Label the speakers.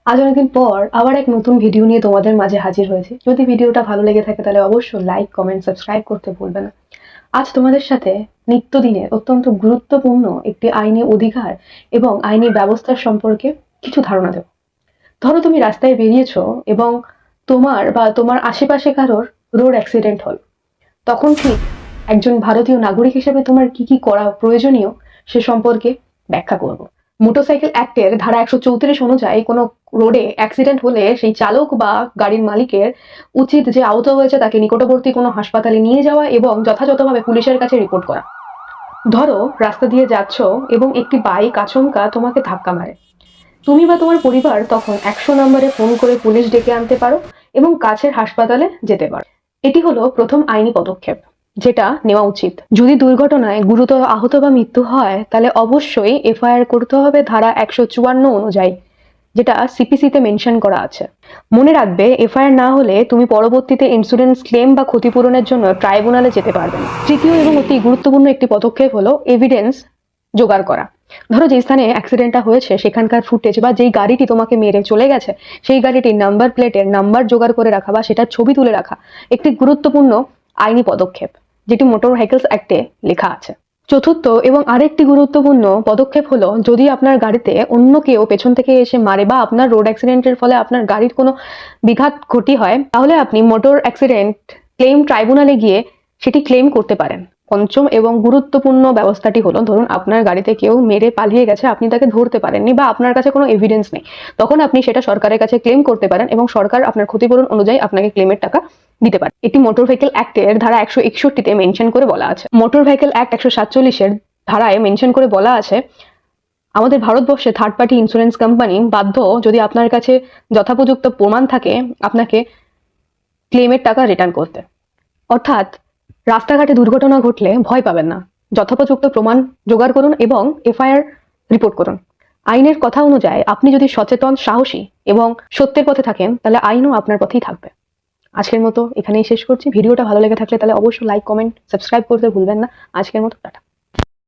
Speaker 1: আজ অনেকদিন পর আবার এক নতুন ভিডিও নিয়ে তোমাদের মাঝে হাজির হয়েছি। যদি ভিডিওটা ভালো লেগে থাকে তাহলে অবশ্যই লাইক, কমেন্ট, সাবস্ক্রাইব করতে ভুলবে না। আজ তোমাদের সাথে নিত্যদিনের অত্যন্ত গুরুত্বপূর্ণ একটি আইনি অধিকার এবং আইনি ব্যবস্থার সম্পর্কে কিছু ধারণা দেব। ধরো তুমি রাস্তায় বেরিয়েছো এবং তোমার বা তোমার আশেপাশে কারোর রোড অ্যাক্সিডেন্ট হল, তখন ঠিক একজন ভারতীয় নাগরিক হিসেবে তোমার কি কি করা প্রয়োজনীয় সে সম্পর্কে ব্যাখ্যা করব। মোটরসাইকেল অ্যাক্টের ধারা 134 অনুযায়ী কোনো রোডে অ্যাক্সিডেন্ট হলে সেই চালক বা গাড়ির মালিকের উচিত যে আহত হয়েছে তাকে নিকটবর্তী কোনো হাসপাতালে নিয়ে যাওয়া এবং যথাযথভাবে পুলিশের কাছে রিপোর্ট করা। ধরো রাস্তা দিয়ে যাচ্ছ এবং একটি বাইক আচমকা তোমাকে ধাক্কা মারে, তুমি বা তোমার পরিবার তখন 100 নম্বরে ফোন করে পুলিশ ডেকে আনতে পারো এবং কাছের হাসপাতালে যেতে পারো। এটি হলো প্রথম আইনি পদক্ষেপ যেটা নেওয়া উচিত। যদি দুর্ঘটনায় গুরুতর আহত বা মৃত্যু হয় তাহলে অবশ্যই এফআইআর করতে হবে ধারা 154 অনুযায়ী, যেটা সিপিসিতে মেনশন করা আছে। মনে রাখবে, এফআইআর না হলে তুমি পরবর্তীতে ইন্স্যুরেন্স ক্লেম বা ক্ষতিপূরণের জন্য ট্রাইব্যুনালে যেতে পারবে না। তৃতীয় এবং অতি গুরুত্বপূর্ণ একটি পদক্ষেপ হলো এভিডেন্স জোগাড় করা। ধরো যে স্থানে অ্যাক্সিডেন্টটা হয়েছে সেখানকার ফুটেজ বা যেই গাড়িটি তোমাকে মেরে চলে গেছে সেই গাড়িটির নাম্বার প্লেটের নাম্বার জোগাড় করে রাখা বা সেটার ছবি তুলে রাখা একটি গুরুত্বপূর্ণ আইনি পদক্ষেপ, যেটি মোটর ভেহিকলস অ্যাক্টে লেখা আছে। চতুর্থ এবং আরেকটি গুরুত্বপূর্ণ পদক্ষেপ হলো, যদি আপনার গাড়িতে অন্য কেউ পেছন থেকে এসে মারে বা আপনার রোড অ্যাক্সিডেন্টের ফলে আপনার গাড়ির কোনো বিঘাত ক্ষতি হয় তাহলে আপনি মোটর অ্যাক্সিডেন্ট ক্লেম ট্রাইব্যুনালে গিয়ে সেটি ক্লেম করতে পারেন। পঞ্চম এবং গুরুত্বপূর্ণ ব্যবস্থাটি হলো, ধরুন আপনার গাড়িতে কেউ মেরে পালিয়ে গেছে, আপনি তাকে ধরতে পারেননি বা আপনার কাছে কোনো এভিডেন্স নেই, তখন আপনি সেটা সরকারের কাছে ক্লেম করতে পারেন এবং সরকার আপনার ক্ষতিপূরণ অনুযায়ী আপনাকে ক্লেমের টাকা দিতে পারে। এটি মোটর ভেহিকল অ্যাক্টের ধারা 161-তে মেনশন করে বলা আছে। মোটর ভেহিকল অ্যাক্ট 147-এর ধারায় মেনশন করে বলা আছে, আমাদের ভারতবর্ষে থার্ড পার্টি ইন্স্যুরেন্স কোম্পানি বাধ্য, যদি আপনার কাছে যথোপযুক্ত প্রমাণ থাকে, আপনাকে ক্লেমের টাকা রিটার্ন করতে। অর্থাৎ রাস্তাঘাটে দুর্ঘটনা ঘটলে ভয় পাবেন না, যথোপযুক্ত প্রমাণ জোগাড় করুন এবং এফআইআর রিপোর্ট করুন। আইনের কথা অনুযায়ী আপনি যদি সচেতন, সাহসী এবং সত্যের পথে থাকেন তাহলে আইনও আপনার পথেই থাকবে। আজকের মতো এখানেই শেষ করছি। ভিডিওটা ভালো লেগে থাকলে তাহলে অবশ্যই লাইক, কমেন্ট, সাবস্ক্রাইব করতে ভুলবেন না। আজকের মতো টাটা।